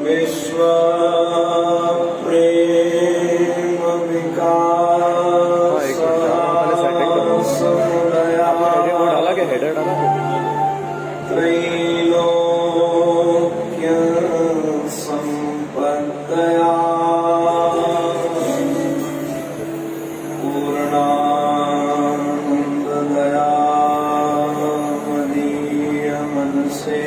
विश्व प्रेम विकास त्रैलोक्य संपत्तया पूर्णानंददया मदीय मनसे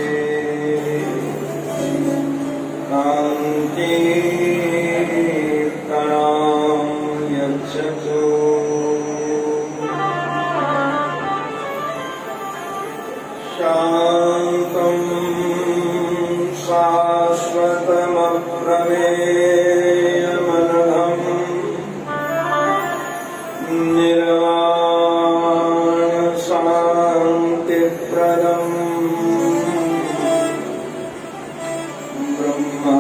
शान्तं शाश्वतमप्रमेयमनघं निर्वाणशान्तिप्रदम् ब्रह्मा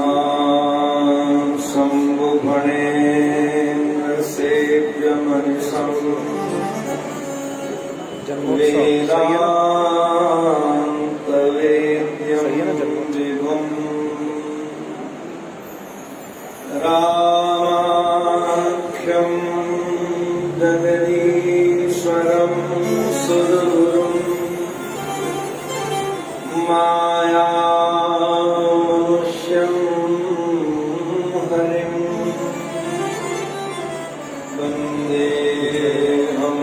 शम्भुफणेन्द्रसेव्यमनिशम् रामाख्यं जगदीश्वरं सुदूरं मायामुष्यं हरिं वन्देऽहं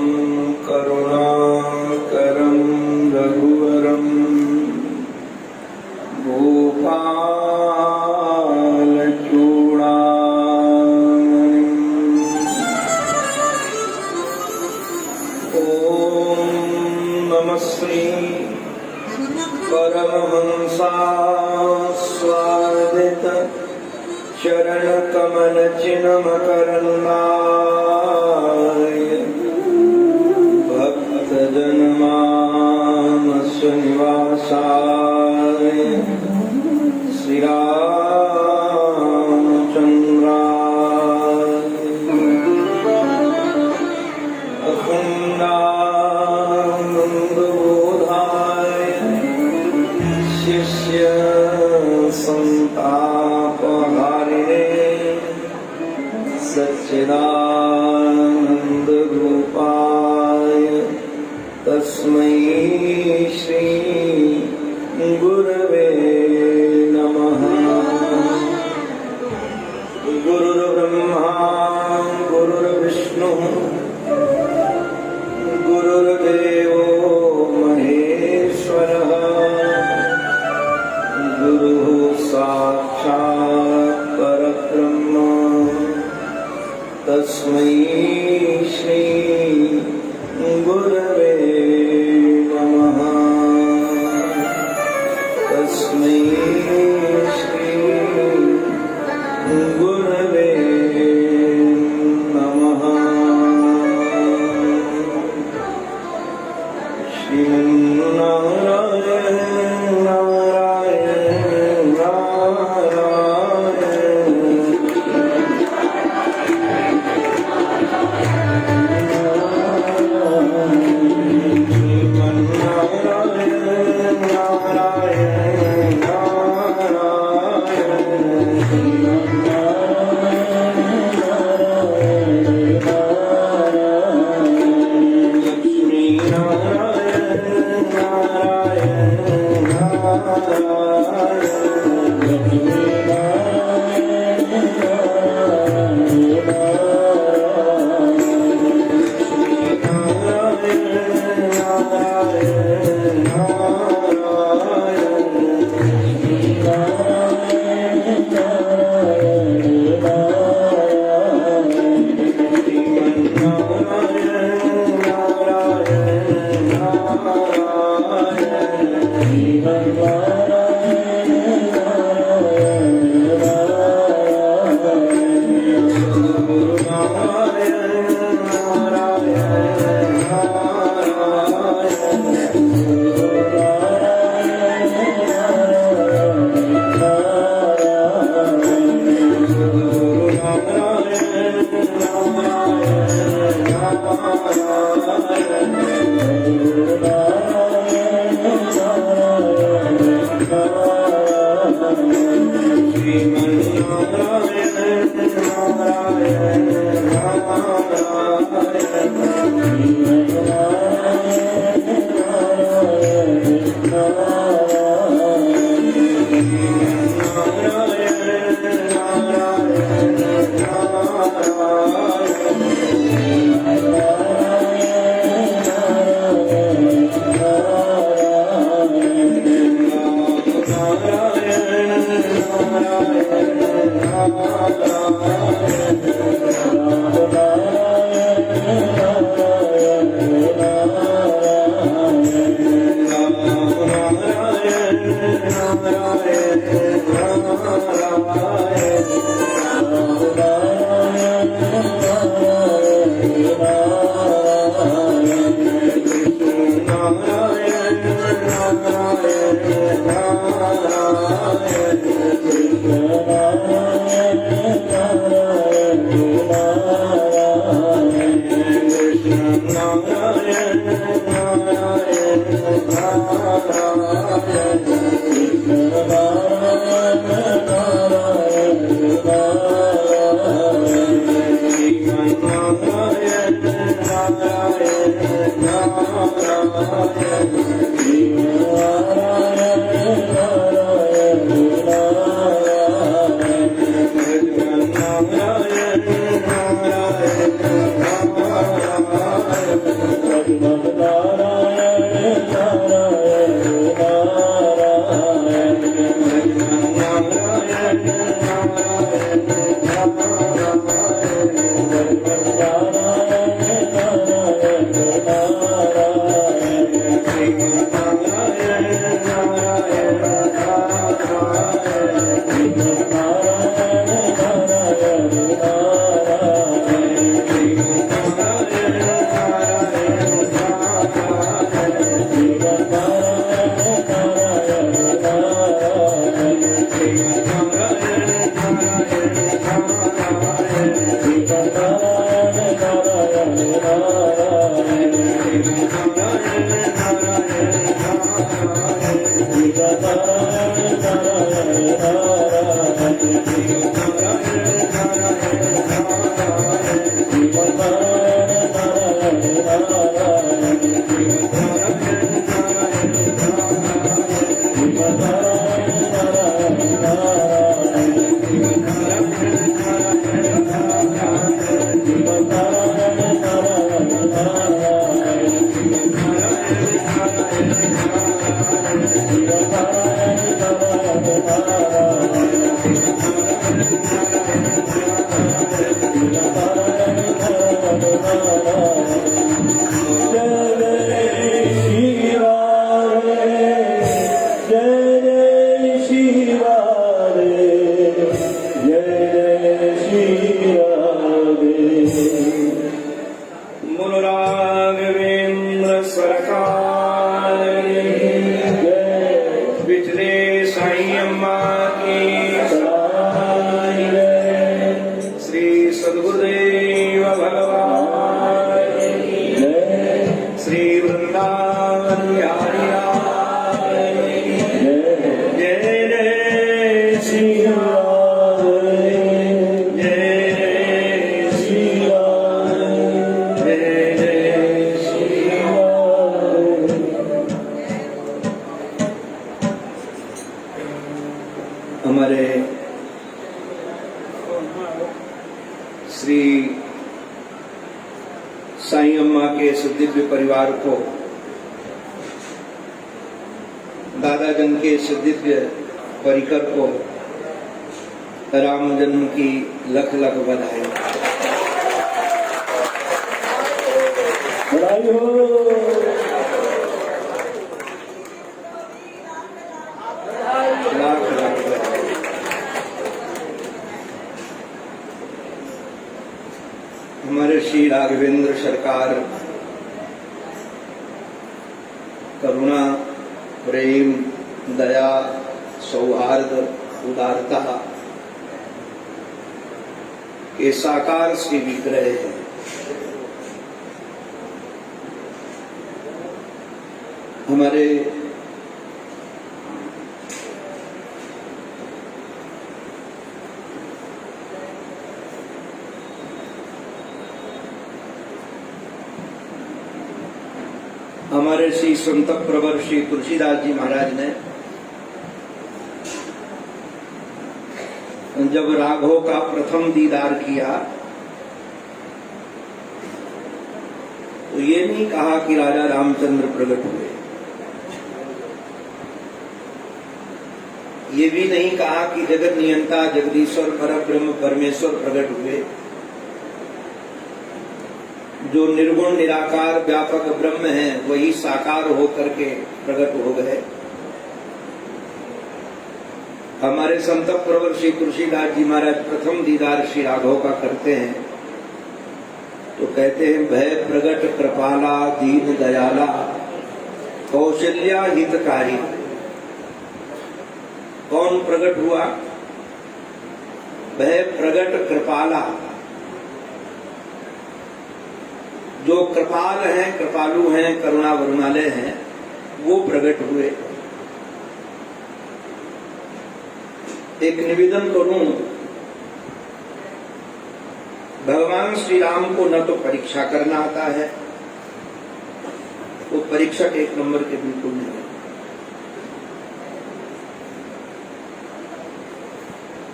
करुणाकरं रघुवरं श्री परमहंसास्वादित चरणकमलचिन्मकरन्दाय भक्तजनमानसनिवासाय श्रीरामचन्द्राय शिष्य संतापहारिणे सच्चिदानंद रूपाय तस्मै श्री गुरवे नमः। गुरुर्ब्रह्मा गुरुर्विष्णुः गुरुर्देवो महेश्वरः गुरुः साक्षात् परब्रह्म तस्मै श्री गुरवे नमः। तस्मै श्री गुरवे नमः। श्रीमन्नारायण नारायण नारायण परिवार को दादा जन के दिव्य परिकर को राम जन्म की लख लख बधाई। सरकार करुणा, प्रेम, दया, सौहार्द, उदारता के साकार श्री विग्रह है। हमारे श्री संत प्रवर श्री तुलसीदास जी महाराज ने जब राघव का प्रथम दीदार किया तो ये नहीं कहा कि राजा रामचंद्र प्रकट हुए, ये भी नहीं कहा कि जगत नियंता जगदीश्वर परब्रह्म परमेश्वर प्रकट हुए, जो निर्गुण निराकार व्यापक ब्रह्म है वही साकार होकर के प्रकट हो गए। हमारे संत प्रवर श्री तुलसीदास जी महाराज प्रथम दीदार श्री राघव का करते हैं तो कहते हैं, भय प्रगट कृपाला दीन दयाला कौशल्या हितकारी। कौन प्रकट हुआ? भय प्रगट कृपाला, जो कृपाल हैं, कृपालु हैं, करुणा वरुणालय हैं, वो प्रकट हुए। एक निवेदन करूं, भगवान श्री राम को न तो परीक्षा करना आता है, वो परीक्षक एक नंबर के बिल्कुल नहीं है।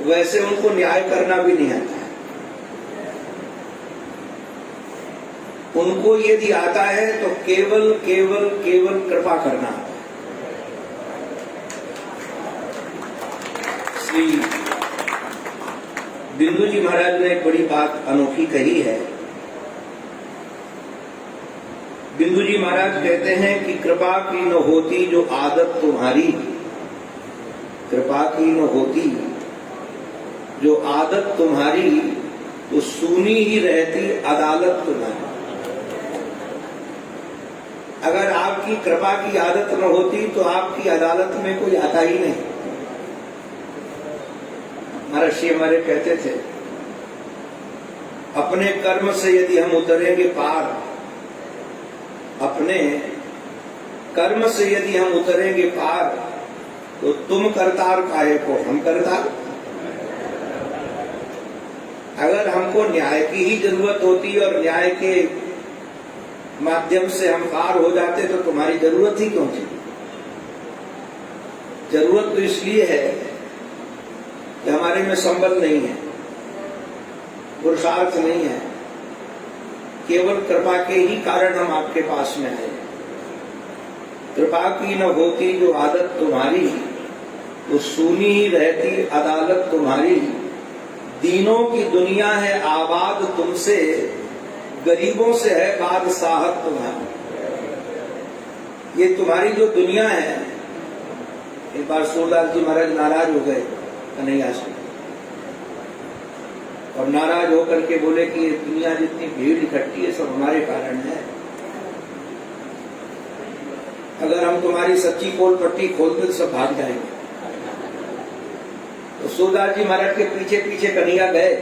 वैसे उनको न्याय करना भी नहीं आता है। उनको यदि आता है तो केवल केवल केवल कृपा करना आता है। श्री बिंदु जी महाराज ने एक बड़ी बात अनोखी कही है। बिंदु जी महाराज कहते हैं कि कृपा की न होती जो आदत तुम्हारी, कृपा की न होती जो आदत तुम्हारी, तो सुनी ही रहती अदालत तुम्हारी। अगर आपकी कृपा की आदत न होती तो आपकी अदालत में कोई आता ही नहीं। महर्षि हमारे कहते थे, अपने कर्म से यदि हम उतरेंगे पार, अपने कर्म से यदि हम उतरेंगे पार, तो तुम करतार काहे को, हम करतार। अगर हमको न्याय की ही जरूरत होती और न्याय के माध्यम से हम पार हो जाते तो तुम्हारी जरूरत ही क्यों थी? जरूरत तो इसलिए है कि हमारे में संबल नहीं है, पुरुषार्थ नहीं है, केवल कृपा के ही कारण हम आपके पास में आए। कृपा की न होती जो आदत तुम्हारी, तो सुनी ही रहती अदालत तुम्हारी। दीनों की दुनिया है आबाद तुमसे, गरीबों से है बादशाहत तुम्हारी। ये तुम्हारी जो दुनिया है, एक बार सूरदास जी महाराज नाराज हो गए कन्हैया से, और नाराज होकर के बोले कि ये दुनिया जितनी भीड़ इकट्ठी है सब हमारे कारण है। अगर हम तुम्हारी सच्ची पोल पट्टी खोलते तो सब भाग जाएंगे। तो सूरदास जी महाराज के पीछे पीछे कन्हैया गए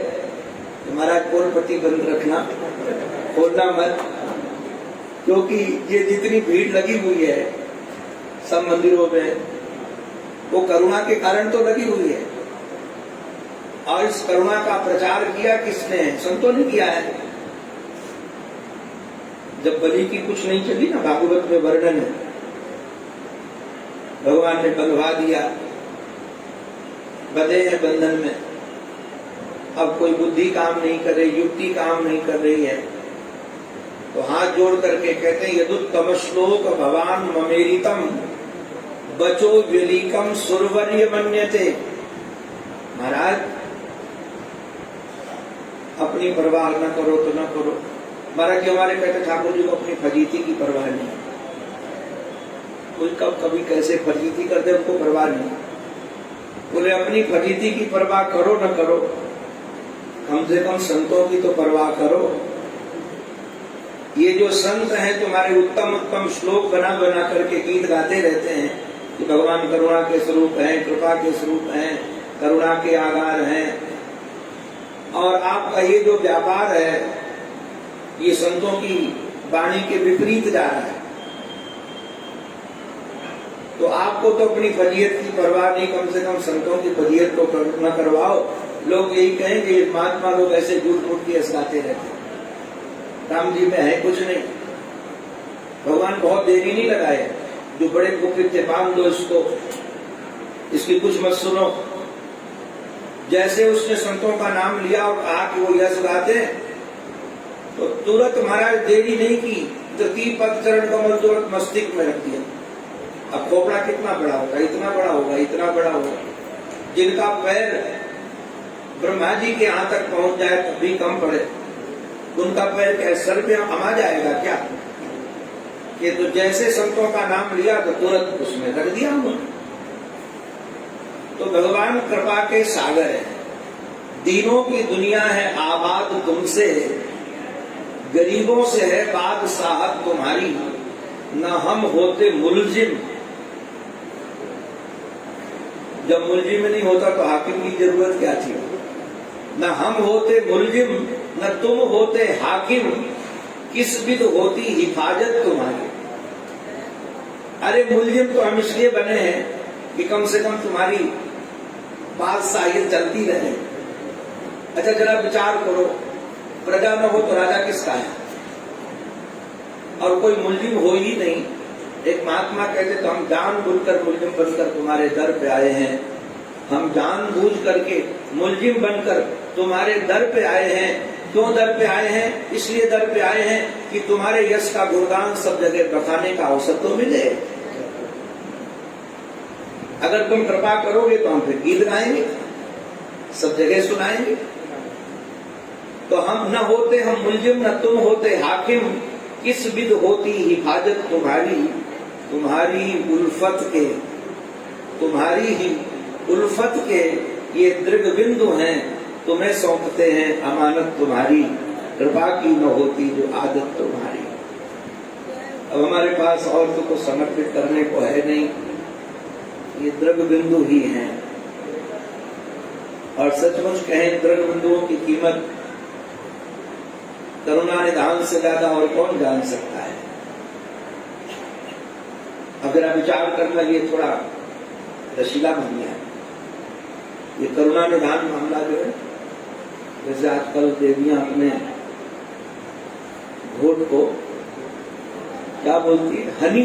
तो महाराज पोल पट्टी बंद रखना, खोलना मत, क्योंकि ये जितनी भीड़ लगी हुई है सब मंदिरों में, वो करुणा के कारण तो लगी हुई है। और इस करुणा का प्रचार किया किसने? संतों ने किया है। जब बलि की कुछ नहीं चली ना, भागवत में वर्णन है, भगवान ने बंधवा दिया, बंधे हैं बंधन में, अब कोई बुद्धि काम नहीं कर रही, युक्ति काम नहीं कर रही है, तो हाथ जोड़ करके कहते हैं, यदुत्तम श्लोक भवान ममेरितम बचो व्यलीकम सुरवर्य मन्यते। महाराज अपनी परवाह न करो तो न करो। महाराज जी हमारे कहते ठाकुर जी को अपनी फजीती की परवाह नहीं, कोई कब कभी कैसे फजीती करते उनको परवाह नहीं। बोले अपनी फजीती की परवाह करो न करो, कम से कम संतों की तो परवाह करो। ये जो संत हैं तुम्हारे उत्तम उत्तम श्लोक बना बना करके गीत गाते रहते हैं कि भगवान करुणा के स्वरूप हैं, कृपा के स्वरूप हैं, करुणा के आधार हैं, और आपका ये जो व्यापार है ये संतों की वाणी के विपरीत जा रहा है। तो आपको तो अपनी फजीयत की परवाह नहीं, कम से कम संतों की फजीयत को न करवाओ। लोग यही कहेंगे महात्मा लोग ऐसे झूठ मूठ के हंसाते रहते हैं, राम जी में है कुछ नहीं। भगवान बहुत देरी नहीं लगाए, जो बड़े कुपित थे बांध दो इसको, इसकी कुछ मत सुनो। जैसे उसने संतों का नाम लिया और कहा कि वो यश गाते हैं, तो तुरंत महाराज देरी नहीं की, तो 3 पद चरण कमल तुरंत मस्तिष्क में रख दिया। अब खोपड़ा कितना बड़ा होगा, इतना बड़ा होगा, इतना बड़ा होगा। जिनका पैर ब्रह्मा जी के यहाँ तक पहुंच जाए तब भी कम पड़े, उनका पैर क्या सर पे आ जाएगा क्या? कि तो जैसे संतों का नाम लिया तो तुरंत उसमें रख दिया उन्होंने। तो भगवान कृपा के सागर है, दीनों की दुनिया है आबाद तुमसे, गरीबों से है बादशाहत तुम्हारी, न हम होते मुलजिम। जब मुलजिम नहीं होता तो हाकिम की जरूरत क्या थी? न हम होते मुलजिम न तुम होते हाकिम, किस विध होती हिफाजत तुम्हारी। अरे मुलजिम तो हम इसलिए बने हैं कि कम से कम तुम्हारी बादशाही चलती रहे। अच्छा जरा विचार करो, प्रजा न हो तो राजा किसका है? और कोई मुलजिम हो ही नहीं। एक महात्मा कहते तो हम जानबूझकर मुलजिम बनकर तुम्हारे दर पे आए हैं, हम जानबूझ करके मुलजिम बनकर तुम्हारे दर पे आए हैं। क्यों दर पे आए हैं? इसलिए दर पे आए हैं कि तुम्हारे यश का गुणगान सब जगह बखाने का अवसर तो मिले। अगर तुम कृपा करोगे तो हम फिर गीत गाएंगे, सब जगह सुनाएंगे। तो हम न होते हम मुलजिम न तुम होते हाकिम, किस विध होती हिफाजत तुम्हारी। तुम्हारी उल्फत के, तुम्हारी ही उल्फत के ये दृढ़ बिंदु हैं, तुम्हें सौंपते हैं अमानत तुम्हारी, कृपा की न होती जो आदत तुम्हारी। अब हमारे पास और तो कुछ समर्पित करने को है नहीं, ये दृढ़ बिंदु ही हैं। और सचमुच कहें दृढ़ बिंदुओं की कीमत करुणा निधान से ज्यादा और कौन जान सकता है। अगर आप विचार करना, ये थोड़ा रसीला बन गया। ये करुणा निधान मामला जो है, जैसे आजकल देवियां अपने घोट को क्या बोलती है? हनी,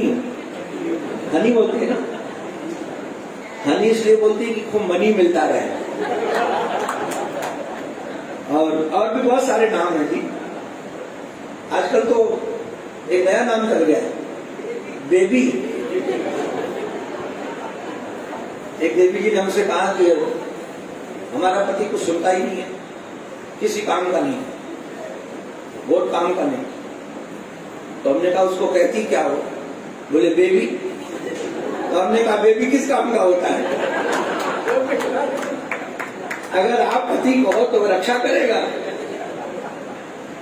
हनी बोलती है ना। हनी इसलिए बोलती है कि खूब मनी मिलता रहे। और भी बहुत सारे नाम हैं जी। आजकल तो एक नया नाम चल गया है, बेबी। एक देवी जी ने हमसे कहा कि हमारा पति कुछ सुनता ही नहीं है, किसी काम का नहीं, वोट काम का नहीं। तो हमने कहा उसको कहती क्या हो? बोले बेबी। तो हमने कहा बेबी किस काम का होता है? अगर आप पति को हो तो रक्षा करेगा।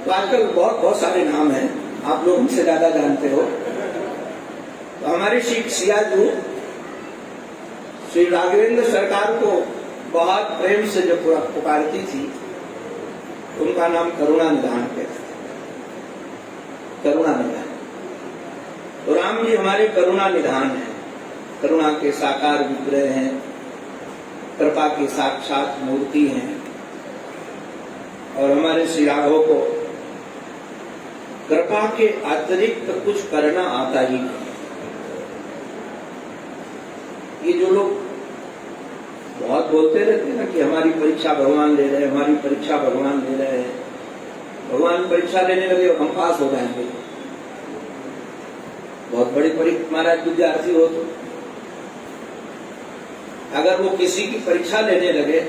तो आजकल बहुत सारे नाम हैं, आप लोग उनसे ज्यादा जानते हो। तो हमारी सियाजू श्री राघवेंद्र सरकार को बहुत प्रेम से जब पुकारती थी, उनका नाम करुणा निधान पे था, करुणा निधान। तो राम जी हमारे करुणा निधान हैं, करुणा के साकार विग्रह हैं, कृपा की साक्षात मूर्ति हैं। और हमारे श्री राघव को कृपा के अतिरिक्त कुछ करना आता ही नहीं। ये जो लोग बहुत बोलते रहते हैं ना कि हमारी परीक्षा भगवान ले रहे हैं, हमारी परीक्षा भगवान ले रहे हैं, भगवान परीक्षा लेने लगे और हम पास हो जाएंगे। बहुत बड़ी महाराज विद्यार्थी हो तो अगर वो किसी की परीक्षा लेने लगे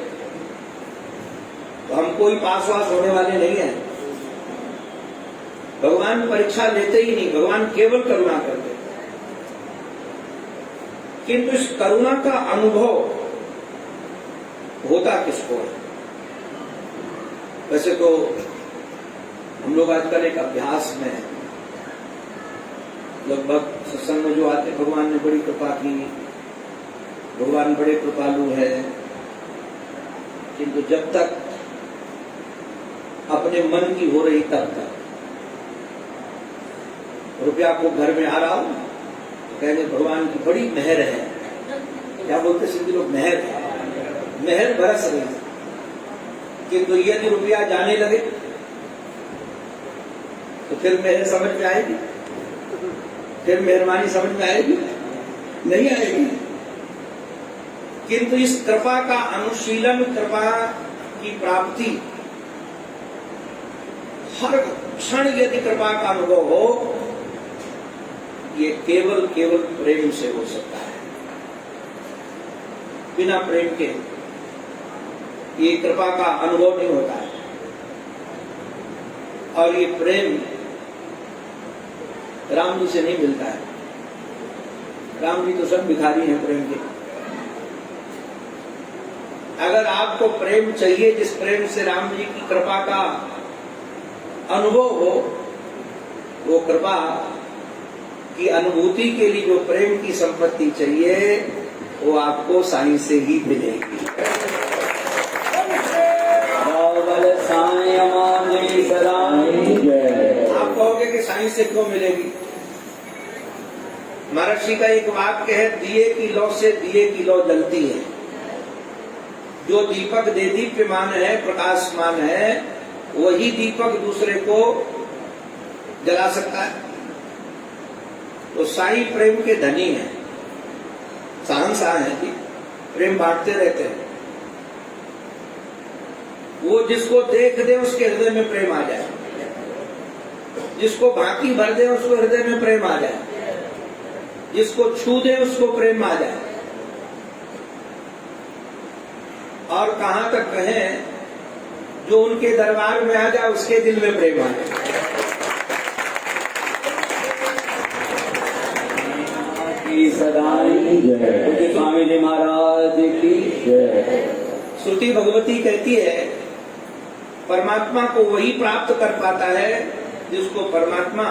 तो हम कोई पास वास होने वाले नहीं है। भगवान परीक्षा लेते ही नहीं, भगवान केवल करुणा करते। किंतु इस करुणा का अनुभव होता किसको है? वैसे तो हम लोग आजकल एक अभ्यास में लगभग सत्संग में जो आते, भगवान ने बड़ी कृपा की, भगवान बड़े कृपालु है, किंतु जब तक अपने मन की हो रही तब तक रुपया को घर में आ रहा हो तो कहेंगे भगवान की बड़ी मेहर है। क्या बोलते सिंधी लोग? मेहर बरस रही है। किंतु यदि रुपया जाने लगे तो फिर मेहर समझ में आएगी? फिर मेहरबानी समझ में आएगी? नहीं आएगी। किंतु इस कृपा का अनुशीलन, कृपा की प्राप्ति हर क्षण यदि कृपा का अनुभव हो, ये केवल प्रेम से हो सकता है। बिना प्रेम के ये कृपा का अनुभव नहीं होता है। और ये प्रेम राम जी से नहीं मिलता है। राम जी तो सब भिखारी हैं प्रेम के। अगर आपको प्रेम चाहिए, जिस प्रेम से राम जी की कृपा का अनुभव हो, वो कृपा की अनुभूति के लिए जो प्रेम की संपत्ति चाहिए वो आपको साईं से ही मिलेगी। आप कहोगे कि साईं से क्यों मिलेगी? महर्षि का एक वाक्य है, दिए की लौ से दिए की लौ जलती है। जो दीपक दे दीप्यमान है, प्रकाशमान है, वही दीपक दूसरे को जला सकता है। तो साईं प्रेम के धनी हैं, शहंशाह हैं जी, प्रेम बांटते रहते हैं। वो जिसको देख दे उसके हृदय में प्रेम आ जाए, जिसको भांति भर दे उसको हृदय में प्रेम आ जाए, जिसको छू दे उसको प्रेम आ जाए। और कहां तक कहें, जो उनके दरबार में आ जाए उसके दिल में प्रेम आ जाए। सदाई जय, स्वामी जी महाराज की जय। श्रुति भगवती कहती है, परमात्मा को वही प्राप्त कर पाता है जिसको परमात्मा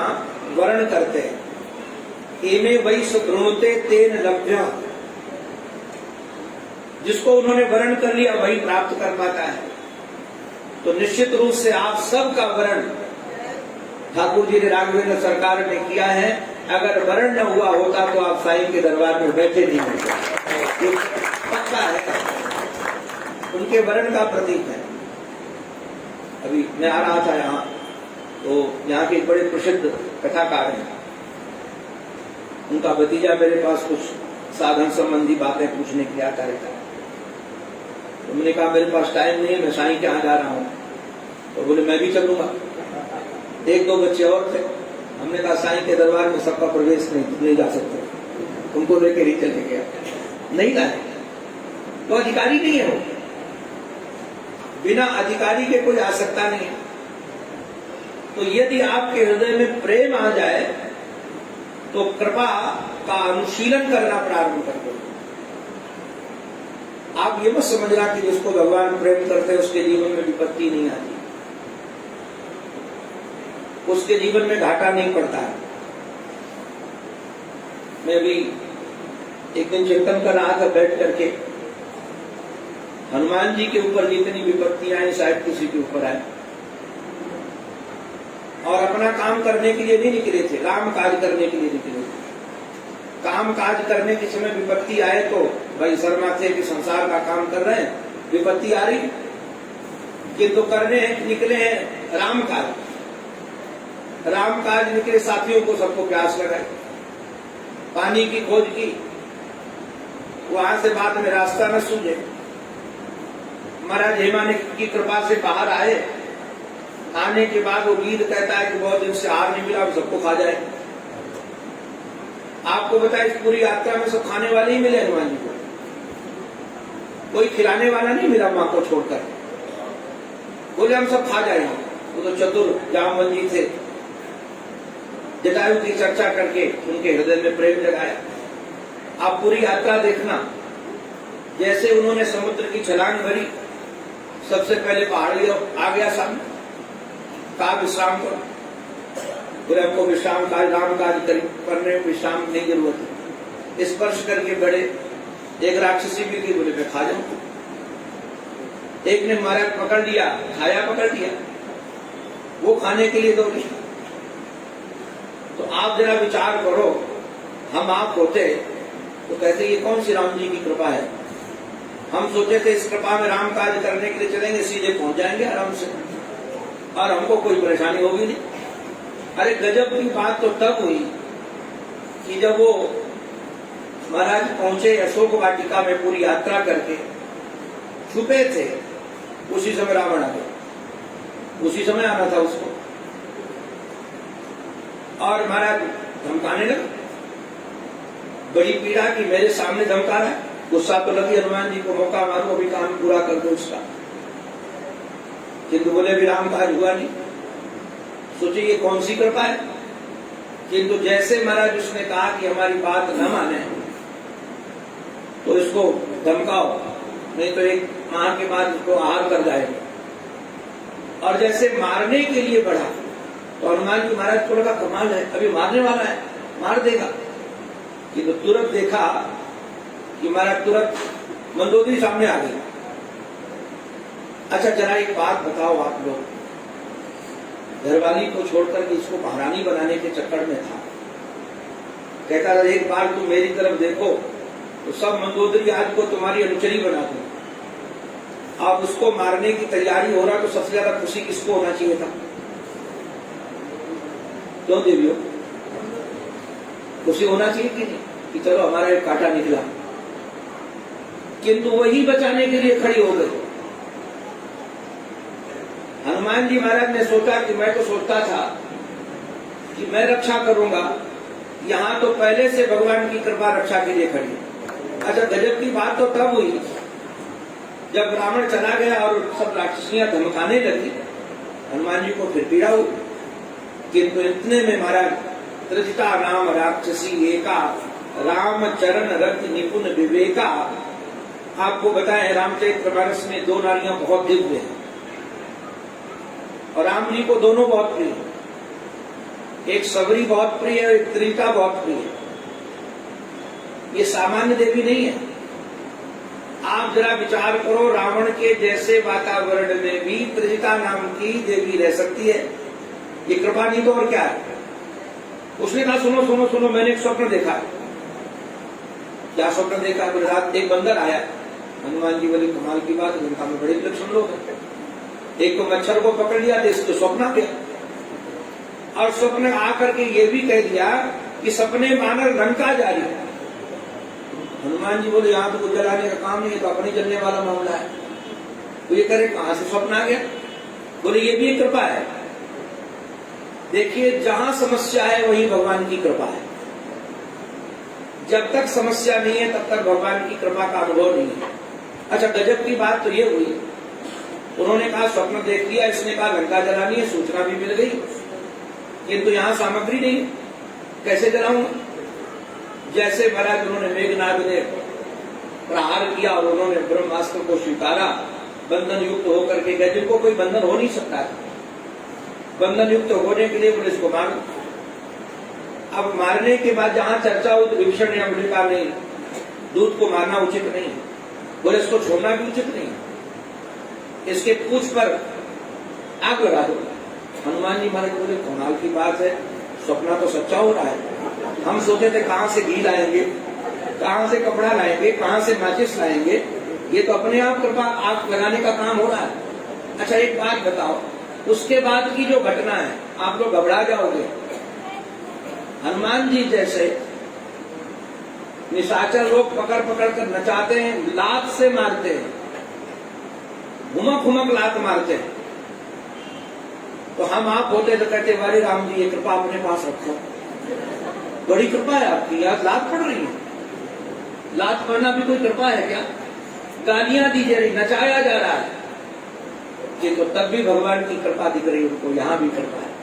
वर्ण करते हैं। एमे वही सुकृणुते तेन लभ्य, जिसको उन्होंने वर्ण कर लिया वही प्राप्त कर पाता है। तो निश्चित रूप से आप सबका वर्ण ठाकुर जी ने, राघवेंद्र सरकार ने किया है। अगर वर्ण न हुआ होता तो आप साईं के दरबार में बैठे नहीं होते। पक्का है, उनके वर्ण का प्रतीक है। अभी मैं आ रहा था यहाँ, तो यहाँ के बड़े प्रसिद्ध कथाकार हैं, उनका भतीजा मेरे पास कुछ साधन संबंधी बातें पूछने के लिए आता रहता है। तो मैंने कहा मेरे पास टाइम नहीं है, मैं साईं के यहाँ जा रहा हूँ। तो बोले मैं भी चलूंगा। एक दो बच्चे और थे, हमने कहा साईं के दरबार में सबका प्रवेश नहीं जा सकते, उनको लेकर ही चले गया। नहीं लाए, तो अधिकारी नहीं है वो, बिना अधिकारी के कोई आ सकता नहीं है। तो यदि आपके हृदय में प्रेम आ जाए तो कृपा का अनुशीलन करना प्रारंभ कर दो। आप ये मत समझना कि जिसको भगवान प्रेम करते हैं उसके जीवन में विपत्ति नहीं आती, उसके जीवन में घाटा नहीं पड़ता है। मैं भी एक दिन चिंतन कर रहा था बैठ करके, हनुमान जी के ऊपर जितनी विपत्तियां आई शायद किसी के ऊपर आए, और अपना काम करने के लिए नहीं निकले थे, काम काज करने के लिए निकले थे। काम काज करने के समय विपत्ति आए तो भाई शर्मा थे कि संसार का काम कर रहे हैं, विपत्ति आ रही, किंतु करने निकले हैं राम काज। राम काज निकले, साथियों को सबको प्यास लगाई, पानी की खोज की, वहां से बाद में रास्ता न सूझे। महाराज हेमा की कृपा से बाहर आए, आने के बाद वो गीत कहता है कि बहुत दिन से आहार नहीं मिला, सबको खा जाए। आपको बताया इस पूरी यात्रा में सब खाने वाले ही मिले हनुमान जी को, कोई खिलाने वाला नहीं मिला मां को छोड़कर। बोले हम सब खा जाएंगे। वो तो चतुर जामवंत जी थे, जटायु की चर्चा करके उनके हृदय में प्रेम जगाया। आप पूरी यात्रा देखना, जैसे उन्होंने समुद्र की छलांग भरी, सबसे पहले पहाड़ आ गया सामने, कहा विश्राम करो। बोले हमको विश्राम काज राम काज करने में विश्राम नहीं जरूरत है। स्पर्श करके बड़े एक राक्षसी भी थी, बोले मैं खा जाऊं। एक ने महाराज पकड़ लिया, खाया पकड़ लिया, वो खाने के लिए दौड़ी। तो आप जरा विचार करो, हम आप होते तो कहते ये कौन सी राम जी की कृपा है। हम सोचे थे इस कृपा में राम कार्य करने के लिए चलेंगे, सीधे पहुंच जाएंगे आराम से और हमको कोई परेशानी होगी नहीं। अरे गजब की बात तो तब हुई कि जब वो महाराज पहुंचे अशोक वाटिका में पूरी यात्रा करके, छुपे थे, उसी समय रावण आ गया। उसी समय आना था उसको और महाराज धमकाने लगा। बड़ी पीड़ा कि मेरे सामने धमका रहा है। गुस्सा तो लगी हनुमान जी को, मौका मारो अभी काम पूरा कर दो उसका। किंतु बोले भी राम काज हुआ नहीं। सोचिए ये कौन सी कृपा है। किंतु जैसे महाराज उसने कहा कि हमारी बात न माने तो इसको धमकाओ, नहीं तो एक माह के बाद इसको आहार कर जाएगा। और जैसे मारने के लिए बढ़ा तो हनुमान जी महाराज को लगा कमाल है, अभी मारने वाला है, मार देगा। किंतु तुरंत देखा कि महाराज तुरंत मंदोदरी सामने आ गई। अच्छा जरा एक बात बताओ आप लोग, घरवाली को छोड़कर के इसको महारानी बनाने के चक्कर में था। कहता था एक बार तुम मेरी तरफ देखो तो सब मंदोदरी आज को तुम्हारी अनुचरी बना दो। अब उसको मारने की तैयारी हो रहा तो सबसे ज्यादा खुशी किसको होना चाहिए था? क्यों देवियों, खुशी होना चाहिए कि नहीं कि चलो हमारा एक कांटा निकला। किंतु वही बचाने के लिए खड़ी हो गई। हनुमान जी महाराज ने सोचा कि मैं तो सोचता था कि मैं रक्षा करूंगा, यहां तो पहले से भगवान की कृपा रक्षा के लिए खड़ी। अच्छा गजब की बात तो तब हुई जब रावण चला गया और सब राक्षसियां धमकाने लगी। हनुमान जी को फिर पीड़ा हुई। किंतु इतने में महाराज त्रिजटा नाम राक्षसी एका, राम चरण रत निपुण विवेका। आपको बताएं रामचरितमानस में दो नारियां बहुत दिव्य हैं और राम जी को दोनों बहुत प्रिय है। एक सबरी बहुत प्रिय है, एक त्रिजटा बहुत प्रिय है। ये सामान्य देवी नहीं है। आप जरा विचार करो, रावण के जैसे वातावरण में भी त्रिजटा नाम की देवी रह सकती है। ये कृपा नहीं तो और क्या है। उसने कहा सुनो सुनो सुनो, मैंने एक स्वप्न देखा। क्या स्वप्न देखा? बोले रात एक बंदर आया। हनुमान जी बोले कमाल की बात, उनका में बड़े विलक्षण लोग हैं। एक तो मच्छर को पकड़ लिया तो इसको स्वप्न आ गया और स्वप्न आकर के ये भी कह दिया कि सपने मानर लंका जारी। हनुमान जी बोले यहाँ तो कुछ जलाने का काम नहीं है, तो अपने जलने वाला मामला है। तो ये करे कहां से स्वप्न आ गया? बोले ये भी एक कृपा है। देखिए जहां समस्या है वहीं भगवान की कृपा है। जब तक समस्या नहीं है तब तक भगवान की कृपा का अनुभव नहीं है। अच्छा गजब की बात तो ये हुई, उन्होंने कहा स्वप्न देख लिया, इसने कहा लंका जलानी है, सूचना भी मिल गई, किंतु यहाँ सामग्री नहीं, कैसे जलाऊंगा? जैसे महाराज उन्होंने मेघनाद ने प्रहार किया और उन्होंने ब्रह्मास्त्र को स्वीकारा, बंधन युक्त होकर के गए, जिनको कोई बंधन हो नहीं सकता है। बंधन युक्त होने के लिए बोले इसको मारो। अब मारने के बाद जहां चर्चा हो तो विभीषण ने बोले कहा नहीं, दूध को मारना उचित नहीं, बोले इसको छोड़ना भी उचित नहीं, इसके पूंछ पर आग लगा दो। हनुमान जी महाराज बोले कमाल की बात है, सपना तो सच्चा हो रहा है। हम सोचे थे कहां से घी लाएंगे, कहां से कपड़ा लाएंगे, कहां से माचिस लाएंगे, ये तो अपने आप कृपा आग लगाने का काम हो रहा है। अच्छा एक बात बताओ, उसके बाद की जो घटना है आप लोग घबरा जाओगे। हनुमान जी जैसे निशाचर लोग पकड़ पकड़ कर नचाते हैं, लात से मारते हैं, घुमक घुमक लात मारते हैं, तो हम आप होते तो कहते वारे राम जी ये कृपा अपने पास रखो, बड़ी कृपा है आपकी, आज लात पड़ रही है। लात पड़ना भी कोई कृपा है क्या? गालियां दी जा रही, नचाया जा रहा है, कि तो तब भी भगवान की कृपा दिख रही है उनको, यहां भी कृपा है।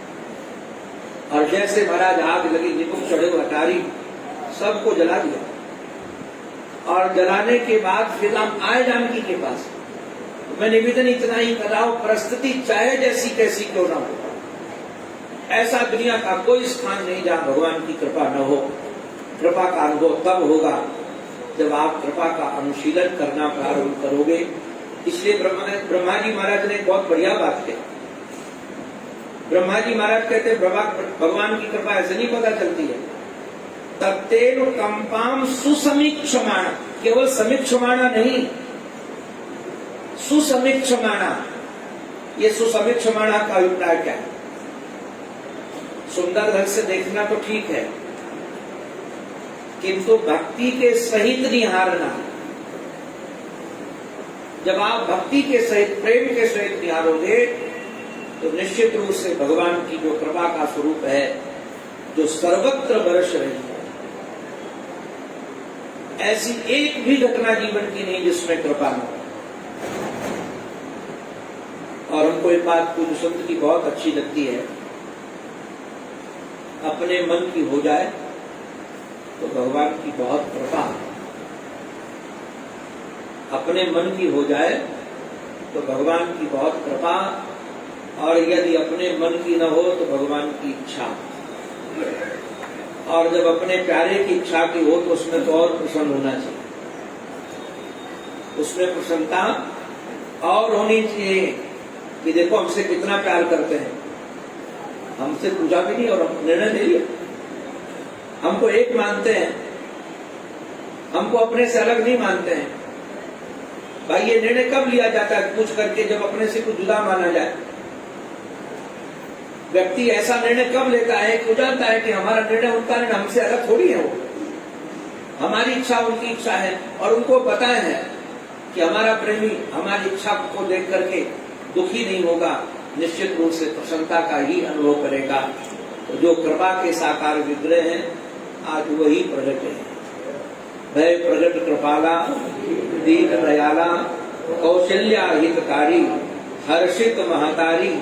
और जैसे महाराज आग लगी, निपुण चढ़े अटारी, सबको जला दिया। और जलाने के बाद फिर हम आए जानकी के पास। मैं निवेदन इतना ही कर रहा हूं, परिस्थिति चाहे जैसी कैसी क्यों ना हो, ऐसा दुनिया का कोई स्थान नहीं जहां भगवान की कृपा न हो। कृपा का अनुभव तब होगा जब आप कृपा का अनुशीलन करना प्रारंभ करोगे। इसलिए ब्रह्मा जी महाराज ने बहुत बढ़िया बात कही। ब्रह्मा जी महाराज कहते हैं भगवान की कृपा ऐसे नहीं पता चलती है। तत्तेन कंपाम सुसमीक्षमाणा, केवल समीक्षमाणा नहीं, सुसमीक्षमाणा। ये सुसमीक्षमाणा का अभिप्राय क्या है? सुंदर ढंग से देखना तो ठीक है, किंतु भक्ति के सहित निहारना। जब आप भक्ति के सहित, प्रेम के सहित निहारोगे तो निश्चित रूप से भगवान की जो कृपा का स्वरूप है, जो सर्वत्र बरस रही है, ऐसी एक भी घटना जीवन की नहीं जिसमें कृपा न हो। और हमको एक बात पूज्य संत की बहुत अच्छी लगती है, अपने मन की हो जाए तो भगवान की बहुत कृपा। अपने मन की हो जाए तो भगवान की बहुत कृपा, और यदि अपने मन की न हो तो भगवान की इच्छा। और जब अपने प्यारे की इच्छा की हो तो उसमें तो और प्रसन्न होना चाहिए, उसमें प्रसन्नता और होनी चाहिए कि देखो हमसे कितना प्यार करते हैं। हमसे पूछा भी नहीं और हम निर्णय ले लिया। हमको एक मानते हैं, हमको अपने से अलग नहीं मानते हैं। भाई ये निर्णय कब लिया जाता है? पूछ करके, जब अपने से कुछ जुदा माना जाए। व्यक्ति ऐसा निर्णय कब लेता है कि जानता है कि हमारा निर्णय उनका निर्णय हमसे अलग थोड़ी है, वो हमारी इच्छा उनकी इच्छा है, और उनको पता है कि हमारा प्रेमी हमारी इच्छा को देख करके दुखी नहीं होगा, निश्चित रूप से प्रसन्नता का ही अनुभव करेगा। तो जो कृपा के साकार विग्रह हैं, आज वही प्रकट है। भय प्रगट कृपाला, दीन दयाला, कौशल्या हितकारी, हर्षित महातारी,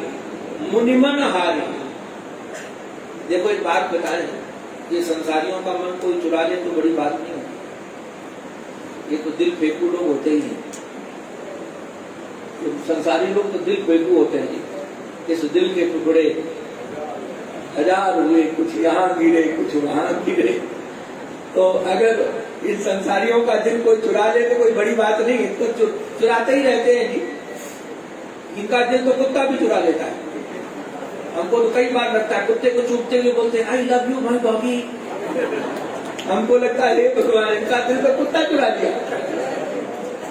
मुनिमन हारी। देखो एक बात बताएं, ये संसारियों का मन कोई चुरा ले तो बड़ी बात नहीं होती। ये तो दिल फेंकू लोग होते ही हैं। संसारी लोग तो दिल फेंकू होते हैं जी। इस दिल के टुकड़े हजार हुए, कुछ यहाँ गिरे कुछ वहां गिरे। तो अगर इन संसारियों का दिल कोई चुरा ले तो कोई बड़ी बात नहीं, तो चुराते ही रहते हैं जी। इनका दिल तो कुत्ता भी चुरा लेता है। हमको तो कई बार लगता है कुत्ते को चूपते हुए बोलते हैं I love you my doggy. हमको लगता है भगवान इनका दिल तो कुत्ता चुरा लिया।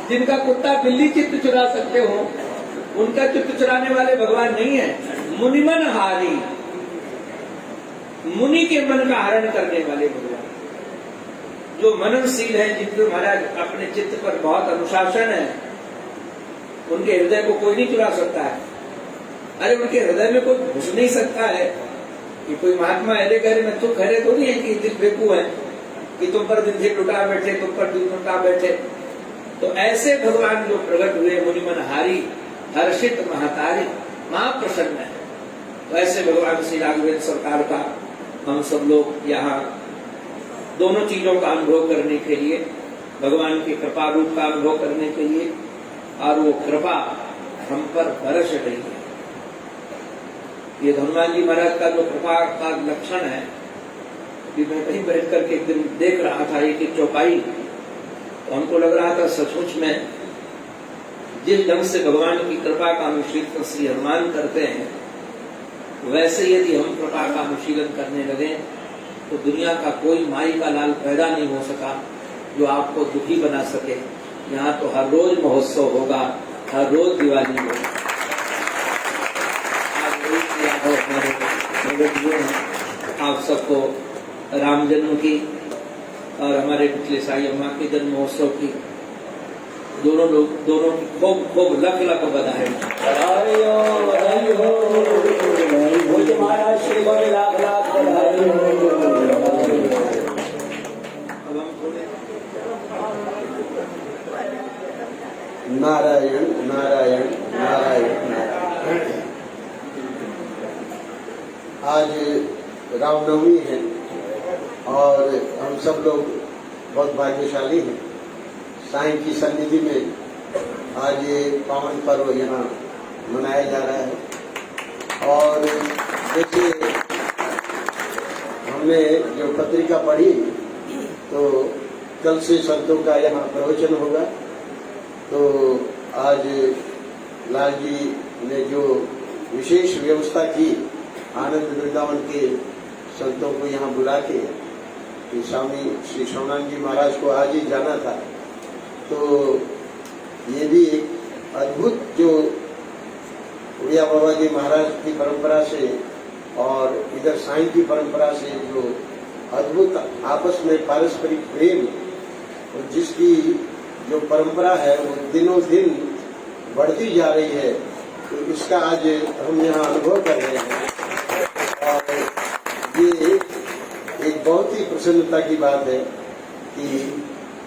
जिनका कुत्ता बिल्ली चित्त चुरा सकते हो, उनका चित्त चुराने वाले भगवान नहीं है। मुनिमन हारी, मुनि के मन का हरण करने वाले भगवान। जो मननशील है, जिनको महाराज अपने चित्त पर बहुत अनुशासन है, उनके हृदय को कोई नहीं चुरा सकता है। अरे उनके हृदय में कोई घुस नहीं सकता है कि कोई महात्मा अरे करे में तो खरे तो नहीं है कि दिल बेकू है कि तुम पर दिन से लुटा बैठे, तुम पर दिल लुटा बैठे। तो ऐसे भगवान जो प्रकट हुए, मुनिमन हारी, हर्षित महातारी, महाप्रसन्न है। तो ऐसे भगवान श्री राघवेंद्र सरकार का हम सब लोग यहाँ दोनों चीजों का अनुभव करने के लिए, भगवान की कृपा रूप का अनुभव करने के लिए, और वो कृपा हम पर बरस रही है। ये हनुमान जी महाराज का जो कृपा का लक्षण है, कि मैं कहीं बैठ करके एक दिन देख रहा था एक चौपाई, तो हमको लग रहा था सचमुच में जिस ढंग से भगवान की कृपा का अनुशीलन श्री हनुमान करते हैं, वैसे यदि हम कृपा का अनुशीलन करने लगे तो दुनिया का कोई माई का लाल पैदा नहीं हो सका जो आपको दुखी बना सके। यहाँ तो हर रोज महोत्सव होगा, हर रोज दिवाली होगा। आप सबको राम जन्म की और हमारे पिछले साई अम्मा के जन्म महोत्सव की दोनों की खूब खूब लख लख बधाई। महाराज श्री को लाख लाख बधाई। नारायण नारायण नारायण नारायण। आज रामनवमी है और हम सब लोग बहुत भाग्यशाली हैं। साईं की सन्निधि में आज ये पावन पर्व यहाँ मनाया जा रहा है। और देखिए हमने जो पत्रिका पढ़ी तो कल से संतों का यहाँ प्रवचन होगा। तो आज लाल जी ने जो विशेष व्यवस्था की आनंद वृंदावन के संतों को यहाँ बुला के कि स्वामी श्री सोनानंद जी महाराज को आज ही जाना था, तो ये भी एक अद्भुत जो उड़िया बाबा जी महाराज की परंपरा से और इधर साईं की परंपरा से जो अद्भुत आपस में पारस्परिक प्रेम और जिसकी जो परंपरा है वो दिनों दिन बढ़ती जा रही है, तो इसका आज हम यहाँ अनुभव कर रहे हैं। और ये एक बहुत ही प्रसन्नता की बात है कि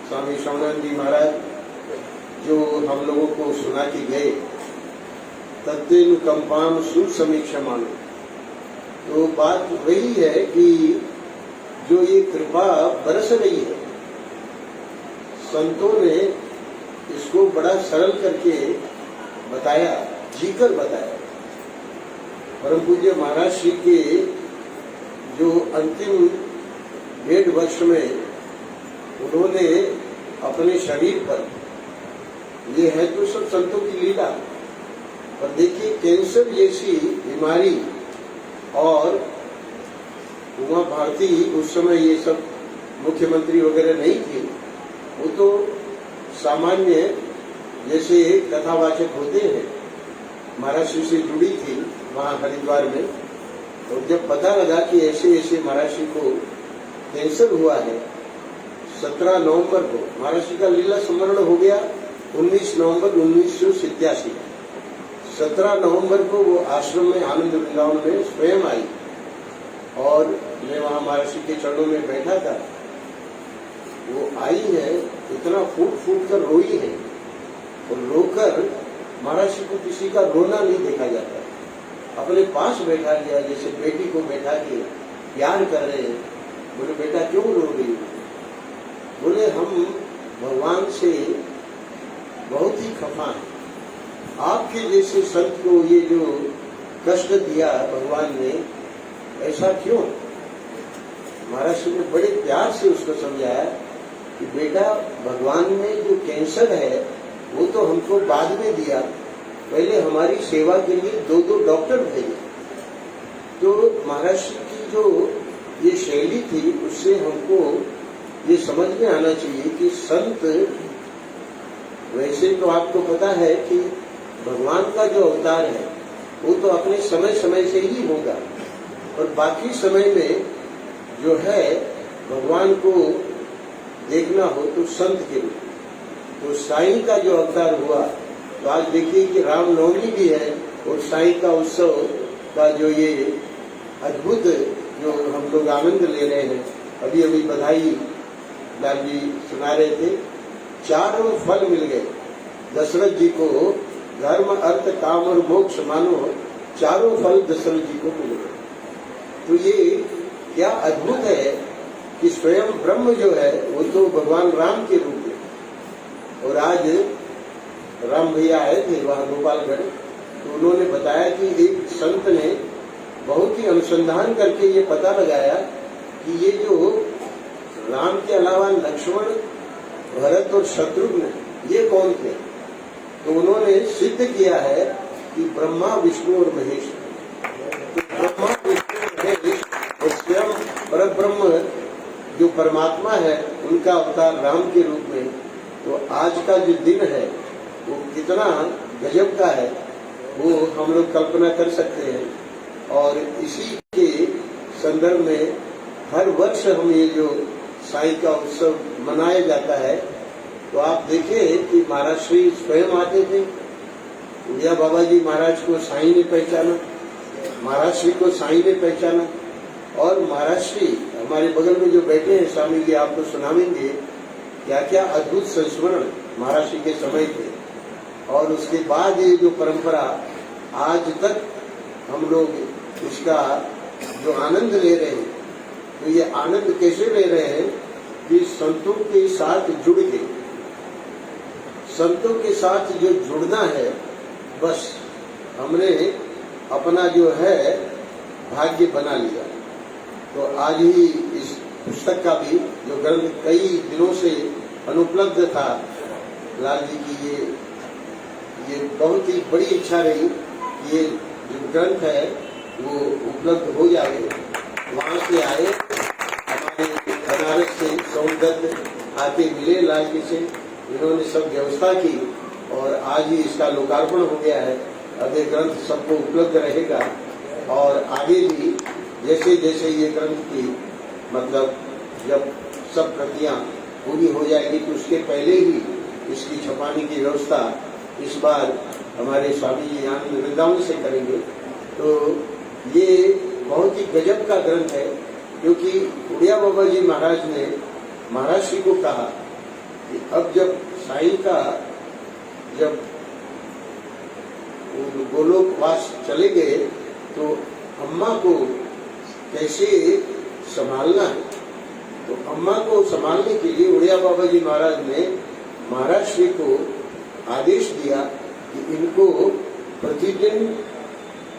स्वामी सोनानंद जी महाराज जो हम लोगों को सुना के गए, तत्वेनु कंपाम सुसमीक्षा मानो, तो बात वही है कि जो ये कृपा बरस रही है, संतों ने इसको बड़ा सरल करके बताया, जीकर बताया। परम पूज्य महाराज श्री के जो अंतिम 1.5 वर्ष में उन्होंने अपने शरीर पर, ये है तो सब संतों की लीला, पर देखिए कैंसर जैसी बीमारी, और उमा भारती उस समय ये सब मुख्यमंत्री वगैरह नहीं थी, वो तो सामान्य जैसे कथावाचक होते हैं, महाराज श्री से जुड़ी थी वहां हरिद्वार में। और जब पता लगा कि ऐसे ऐसे महाराज श्री को कैंसर हुआ है, 17 नवंबर को महाराज श्री का लीला स्मरण हो गया 19 नवंबर 1987। 17 नवंबर को वो आश्रम में आनंद वृंदावन में स्वयं आई और मैं वहां महाराज श्री के चरणों में बैठा था। वो आई है, इतना फूट फूट कर रोई है, और रोकर महाराज श्री को किसी का रोना नहीं देखा जाता। अपने पास बैठा लिया, जैसे बेटी को बैठा के प्यार कर रहे हैं। बोले बेटा क्यों रो रही? बोले हम भगवान से बहुत ही खफा हैं, आपके जैसे संत को ये जो कष्ट दिया भगवान ने, ऐसा क्यों? महाराज श्री ने बड़े प्यार से उसको समझाया कि बेटा भगवान ने जो कैंसर है वो तो हमको बाद में दिया, पहले हमारी सेवा के लिए 2 डॉक्टर भेजे। तो महाराज श्री की जो ये शैली थी उससे हमको ये समझ में आना चाहिए कि संत, वैसे तो आपको पता है कि भगवान का जो अवतार है वो तो अपने समय समय से ही होगा, और बाकी समय में जो है भगवान को देखना हो तो संत के रूप। तो साईं का जो अवतार हुआ, तो आज देखिए कि रामनवमी भी है और साईं का उत्सव का जो ये अद्भुत जो हम लोग आनंद ले रहे हैं। अभी अभी बधाई लाल जी सुना रहे थे, 4 फल मिल गए दशरथ जी को, धर्म अर्थ काम और मोक्ष मानो 4 फल दशरथ जी को मिल गए। तो ये क्या अद्भुत है कि स्वयं ब्रह्म जो है वो तो भगवान राम के रूप में। और आज राम भैया आए थे वहां गोपालगढ़, तो उन्होंने बताया कि एक संत ने बहुत ही अनुसंधान करके ये पता लगाया कि ये जो राम के अलावा लक्ष्मण, भरत और शत्रुघ्न ये कौन थे? तो उन्होंने सिद्ध किया है कि ब्रह्मा विष्णु और महेश। तो ब्रह्मा विष्णु महेश और स्वयं परब्रह्म जो परमात्मा है उनका अवतार राम के रूप में। तो आज का जो दिन है वो कितना गजब का है वो हम लोग कल्पना कर सकते हैं। और इसी के संदर्भ में हर वर्ष हम ये जो साईं का उत्सव मनाया जाता है, तो आप देखें कि महाराज श्री स्वयं आते थे। उड़िया बाबा जी महाराज को साईं ने पहचाना, महाराज श्री को साईं ने पहचाना, और महाराज श्री हमारे बगल में जो बैठे हैं स्वामी जी आपको सुनावेंगे क्या क्या अद्भुत संस्मरण महाराज श्री के समय थे। और उसके बाद ये जो परंपरा आज तक हम लोग इसका जो आनंद ले रहे हैं, तो ये आनंद कैसे ले रहे हैं कि संतों के साथ जुड़ के, संतों के साथ जो जुड़ना है, बस हमने अपना जो है भाग्य बना लिया। तो आज ही इस पुस्तक का भी जो ग्रंथ कई दिनों से अनुपलब्ध था, लाल जी की ये बहुत ही बड़ी इच्छा रही, ये जो ग्रंथ है वो उपलब्ध हो जाए। वहाँ से आए, हमारे बनारस से सौदत्त आके मिले लाल जी से, इन्होंने सब व्यवस्था की और आज ही इसका लोकार्पण हो गया है। अब ये ग्रंथ सबको उपलब्ध रहेगा और आगे भी जैसे जैसे ये ग्रंथ की मतलब जब सब प्रतियां पूरी हो जाएगी तो उसके पहले ही इसकी छपाने की व्यवस्था इस बार हमारे स्वामी जी यहाँ वृंदावन से करेंगे। तो ये बहुत ही गजब का ग्रंथ है, क्योंकि उड़िया बाबा जी महाराज ने महाराज श्री को कहा कि अब जब साईं का जब गोलोकवास चले गए तो अम्मा को कैसे संभालना है। तो अम्मा को संभालने के लिए उड़िया बाबा जी महाराज ने महाराज श्री को आदेश दिया कि इनको प्रतिदिन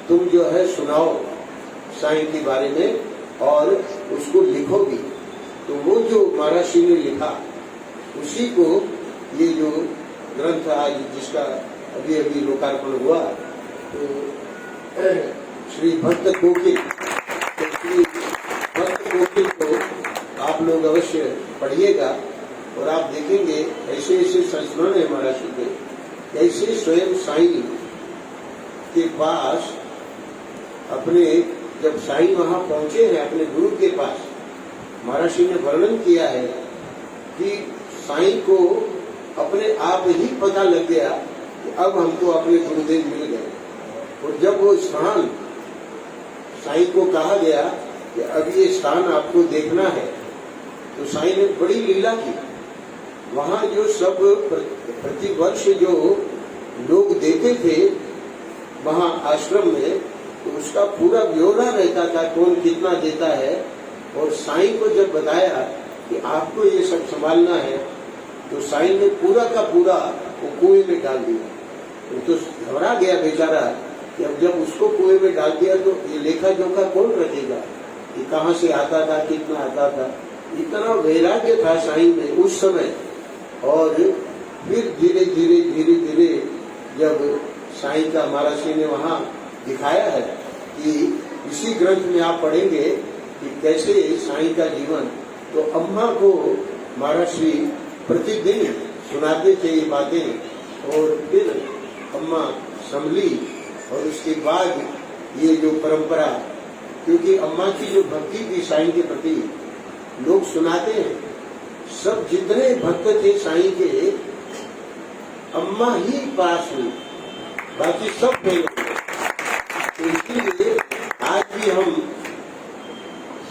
तुम जो है सुनाओ साईं के बारे में और उसको लिखो भी। तो वो जो महाराज श्री ने लिखा उसी को ये जो ग्रंथ आज जिसका अभी अभी लोकार्पण हुआ, तो श्री भक्त कोकिल, तो श्री भक्त कोकिल को आप लोग अवश्य पढ़िएगा और आप देखेंगे ऐसे ऐसे संस्मरण है महाराज जी के, कैसे स्वयं साईं के पास अपने जब साईं वहां पहुंचे हैं अपने गुरु के पास, महाराज जी ने वर्णन किया है कि साईं को अपने आप ही पता लग गया कि अब हमको अपने गुरुदेव मिल गए। और जब वो स्थान साईं को कहा गया कि अब ये स्थान आपको देखना है, तो साईं ने बड़ी लीला की। वहां जो सब प्रतिवर्ष जो लोग देते थे वहां आश्रम में, तो उसका पूरा ब्यौरा रहता था कौन कितना देता है। और साईं को जब बताया कि आपको ये सब संभालना है, तो साईं ने पूरा का पूरा वो कुएं में डाल दिया। वो तो घबरा गया बेचारा कि अब जब उसको कुएं में डाल दिया तो ये लेखा जोखा कौन रखेगा, ये कहाँ से आता था कितना आता था। इतना वैराग्य था साईं में उस समय। और फिर धीरे धीरे धीरे धीरे जब साईं का महाराज श्री ने वहाँ दिखाया है कि इसी ग्रंथ में आप पढ़ेंगे कि कैसे साईं का जीवन, तो अम्मा को महाराज श्री प्रतिदिन सुनाते थे ये बातें और फिर अम्मा संभली। और उसके बाद ये जो परंपरा, क्योंकि अम्मा की जो भक्ति थी साईं के प्रति, लोग सुनाते हैं सब जितने भक्त थे साईं के अम्मा ही पास हुई, बाकी सब फेल। तो इसलिए आज भी हम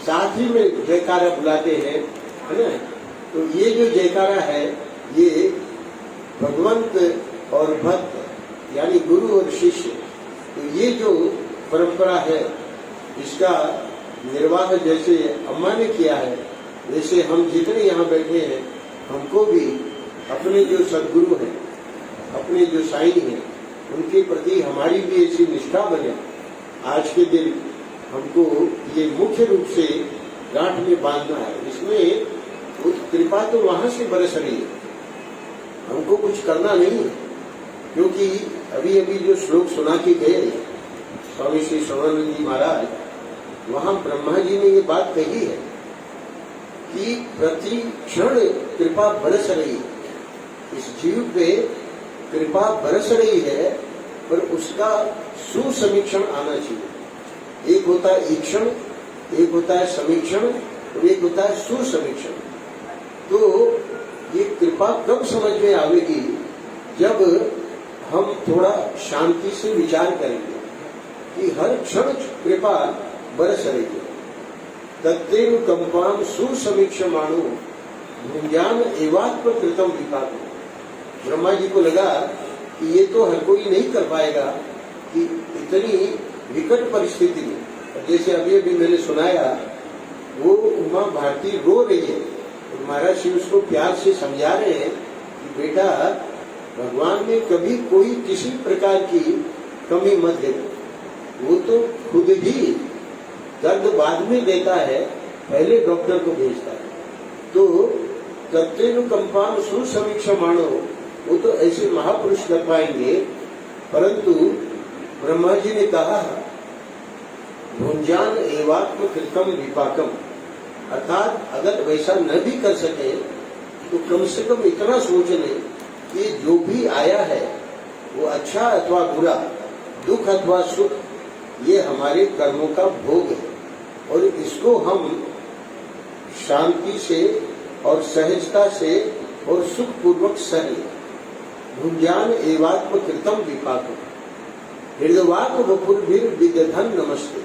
साथ ही में जयकारा बुलाते हैं, है ना। तो ये जो जयकारा है ये भगवंत और भक्त यानी गुरु और शिष्य, तो ये जो परंपरा है इसका निर्वाह जैसे अम्मा ने किया है, वैसे हम जितने यहाँ बैठे हैं हमको भी अपने जो सदगुरु हैं, अपने जो साईं हैं, उनके प्रति हमारी भी ऐसी निष्ठा बने। आज के दिन हमको ये मुख्य रूप से गांठ में बांधना है। इसमें कृपा तो वहां से बरस रही है, हमको कुछ करना नहीं है। क्योंकि अभी अभी जो श्लोक सुना के गए स्वामी श्री श्रवणानंद जी महाराज, वहां ब्रह्मा जी ने ये बात कही है कि प्रति क्षण कृपा बरस रही है। इस जीव पे कृपा बरस रही है, पर उसका सुसमीक्षण आना चाहिए। एक होता है ईक्षण, एक होता है समीक्षण और एक होता है सुसमीक्षण। तो ये कृपा कब समझ में आवेगी, जब हम थोड़ा शांति से विचार करेंगे कि हर क्षण कृपा बरस रही है। तत्तेन कंपाम सुसमीक्षमाणो भुंजान एवात्म कृतम विपाको। ब्रह्मा जी को लगा कि ये तो हर कोई नहीं कर पाएगा कि इतनी विकट परिस्थिति में, जैसे अभी अभी मैंने सुनाया वो उमा भारती रो रही है, तो महाराज श्री उसको प्यार से समझा रहे हैं कि बेटा भगवान ने कभी कोई किसी प्रकार की कमी मत दे, वो तो खुद ही दर्द बाद में देता है, पहले डॉक्टर को भेजता है। तो तत्रेनुकंपाम सुसमीक्षमाणो, वो तो ऐसे महापुरुष कर पाएंगे, परंतु ब्रह्मा जी ने कहा भुंजान एवात्म कृतम विपाकम, अर्थात अगर वैसा न भी कर सके तो कम से कम इतना सोच लें कि जो भी आया है वो अच्छा अथवा बुरा, दुख अथवा सुख, ये हमारे कर्मों का भोग है और इसको हम शांति से और सहजता से और सुख पूर्वक सहे। भुंजान एवात्म कृतम विपाकम हृदवाक वपुर्भिर विदधन नमस्ते।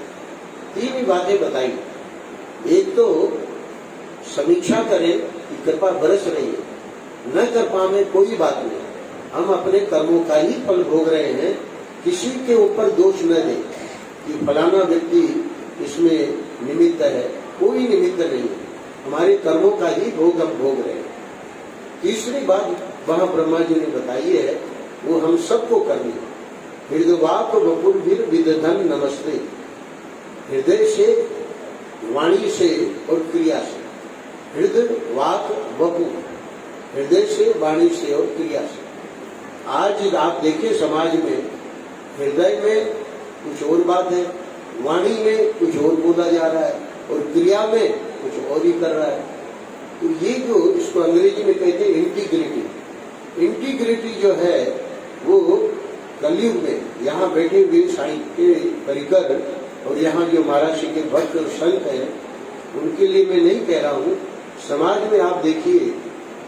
तीन बातें बताई। एक तो समीक्षा करें कि कृपा बरस रही है, न कृपा में कोई बात नहीं, हम अपने कर्मों का ही फल भोग रहे हैं, किसी के ऊपर दोष न दें कि फलाना व्यक्ति इसमें निमित्त है, कोई निमित्त नहीं है, हमारे कर्मों का ही भोग हम भोग रहे हैं। तीसरी बात वहां ब्रह्मा जी ने बताई है, वो हम सबको करनी है। हृदवाक वपुर्भिर विदधन नमस्ते, हृदय से, वाणी से और क्रिया से। हृदय वाक वपु, हृदय से, वाणी से और क्रिया से। आज आप देखें समाज में हृदय में कुछ और बात है, वाणी में कुछ और बोला जा रहा है और क्रिया में कुछ और ही कर रहा है। तो ये जो इसको अंग्रेजी में कहते हैं इंटीग्रिटी, इंटीग्रिटी जो है वो कलयुग में यहाँ बैठे हुए साईं के परिकर और यहाँ जो महाराष्ट्र के भक्त और संत हैं उनके लिए मैं नहीं कह रहा हूँ, समाज में आप देखिए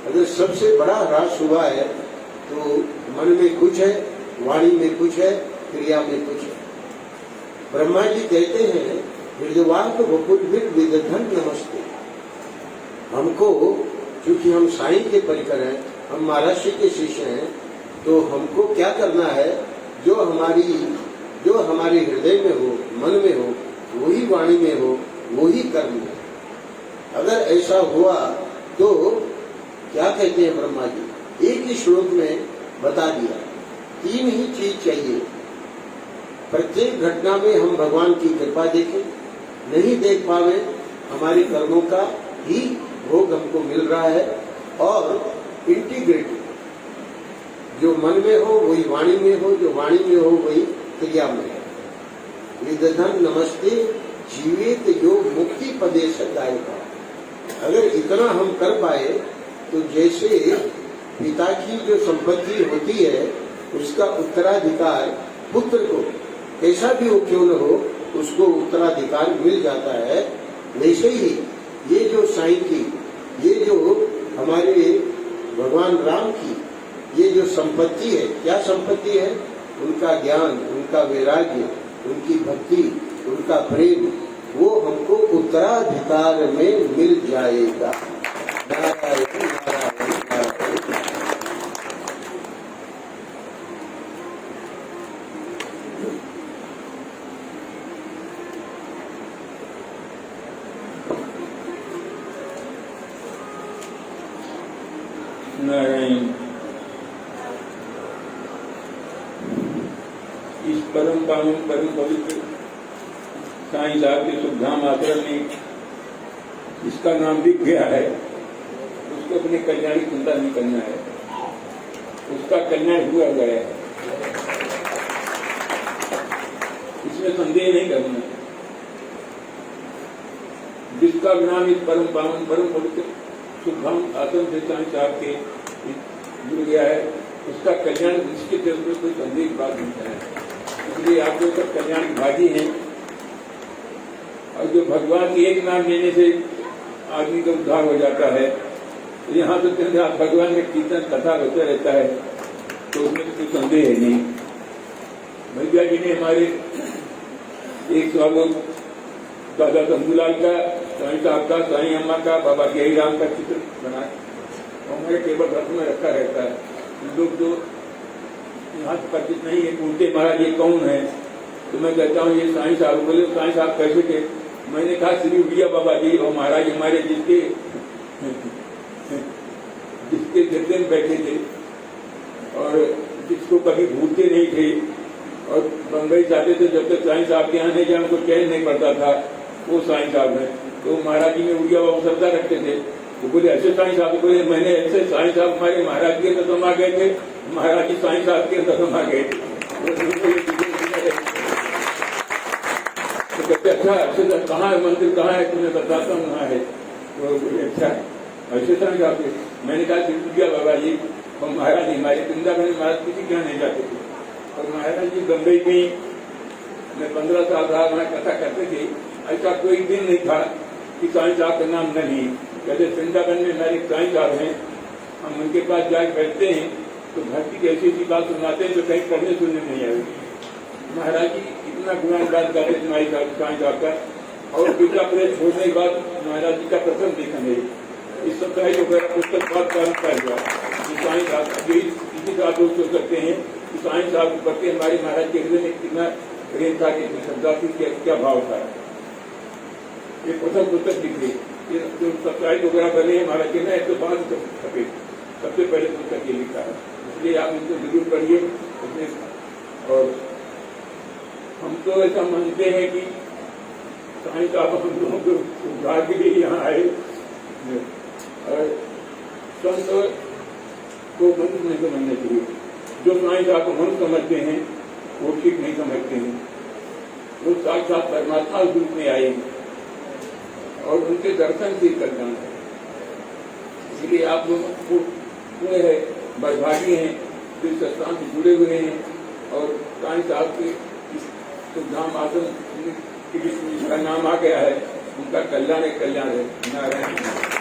अगर सबसे बड़ा ह्रास हुआ है तो मन में कुछ है, वाणी में कुछ है, क्रिया में कुछ है। ब्रह्मा जी कहते हैं हृदवाक वपुर्भिर विदधन नमस्ते। हमको, क्योंकि हम साईं के परिकर हैं, हम महाराष्ट्र के शिष्य हैं, तो हमको क्या करना है, जो हमारे हृदय में हो, मन में हो, वही वाणी में हो, वही कर्म है। अगर ऐसा हुआ तो क्या कहते हैं ब्रह्मा जी, एक ही श्लोक में बता दिया, तीन ही चीज चाहिए। प्रत्येक घटना में हम भगवान की कृपा देखें, नहीं देख पावे हमारे कर्मों का ही भोग हमको मिल रहा है। और इंटीग्रिटी, जो मन में हो वही वाणी में हो, जो वाणी में हो वही क्रिया में हो। विदधन नमस्ते जीवित योग मुक्ति पदेश गायका। अगर इतना हम कर पाए तो जैसे पिता की जो संपत्ति होती है उसका उत्तराधिकार पुत्र को, ऐसा भी वो क्यों न हो, उसको उत्तराधिकार मिल जाता है, वैसे ही ये जो साईं की, ये जो हमारे भगवान राम की ये जो संपत्ति है, क्या संपत्ति है, उनका ज्ञान, उनका वैराग्य, उनकी भक्ति, उनका प्रेम, वो हमको उत्तराधिकार में मिल जाएगा। नारायण नारायण नारायण। नारायण। इस परम पावन परम पवित्र साईं साहब के सुखधाम आश्रम में इसका नाम लिख गया है, उसको अपने कल्याण की चिंता नहीं करना है, उसका कल्याण हुआ गया है, इसमें संदेह नहीं करना है। जिसका नाम इस परम पावन परम पवित्र सुखधाम आश्रम से साईं साहब के जुड़ गया है, उसका कल्याण निश्चित है, उसमें कोई संदेह की बात नहीं है। इसलिए आप लोग सब कल्याण की भागी हैं। और जो भगवान के एक नाम लेने से आदमी का उद्धार हो जाता है, तो यहाँ तो भगवान का कीर्तन कथा होता रहता है, तो उसमें तो कोई संदेह है नहीं। भैया जी ने हमारे एक स्वागत दादा तंदुलाल का, साईं साहब का, साईं अम्मा का, बाबा गहरी राम का चित्र बनाया, हमारे टेबल रथ में रखा रहता है। लोग जो यहाँ परिचित नहीं है, पूछते महाराज ये कौन है, तो मैं कहता हूँ ये साईं साहब। बोले साईं साहब कैसे थे? मैंने कहा श्री उड़िया बाबा जी और महाराज हमारे जिसके हृदय में बैठे थे और जिसको कभी भूलते नहीं थे, और बम्बई जाते थे जब तक साईं साहब के यहाँ नहीं जाए, उनको चैन नहीं पड़ता था। वो साईं साहब हैं। तो महाराज जी में उड़िया बाबू श्रद्धा रखते थे। तो बोले ऐसे साईं साहब, बोले मैंने ऐसे साईं साहब हमारे महाराज के अंदर समा गए थे, महाराज जी साईं साहब के अंदर समा गए थे। तो कहते अच्छा अच्छा कहाँ है मंदिर, कहाँ है, तुम्हें बताता हूँ वहाँ है। तो बोले अच्छा ऐसे साईं साहब थे। मैंने कहा उड़िया बाबा जी और महाराज जी हमारे वृंदावन महाराज किसी के यहाँ नहीं जाते थे। और महाराज जी बम्बई में मैं 15 साल रहा, वहाँ कथा करते थे। ऐसा कोई दिन नहीं था कि साईं साहब का नाम नहीं। कहते वृंदावन में हमारे साईं साहब हैं, हम उनके पास जाकर बैठते हैं तो भक्ति की ऐसी ऐसी बात सुनाते हैं जो कहीं पढ़ने सुनने नहीं आएगी। महाराज जी इतना गुणागान गाते साईं साहब का। और पिछला प्रेस छोड़ने के बाद महाराज जी का प्रथम लेखन है इस सप्ताह जो पुस्तक बात प्रारंभ हुआ। साईं साहब इसी का दोस्त हो सकते हैं कि साईं साहब के प्रति हमारे महाराज के हृदय में कितना प्रेम था, कितनी श्रद्धा थी, क्या भाव था। ये प्रथम पुस्तक लिखी, जो साप्ताहिक वगैरह बने हैं महाराज के ना 105 छपे, सबसे पहले पुस्तक ये लिखा है। इसलिए आप इनको जरूर पढ़िए। और हम तो ऐसा मानते हैं कि साईं साहब हम लोगों को उद्धार के लिए यहाँ आए। और संत को मनुष्य नहीं समझना चाहिए। जो साईं साहब को मनुष्य समझते हैं वो ठीक नहीं समझते हैं। वो साक्षात परमात्मा उस रूप में आए और उनके दर्शन से कल्याण है। इसलिए आप लोग हुए हैं, बड़भागी हैं, जो इस स्थान से जुड़े हुए हैं। और साईं साहब के धाम आसन का नाम आ गया है, उनका कल्याण है, कल्याण है। नारायण।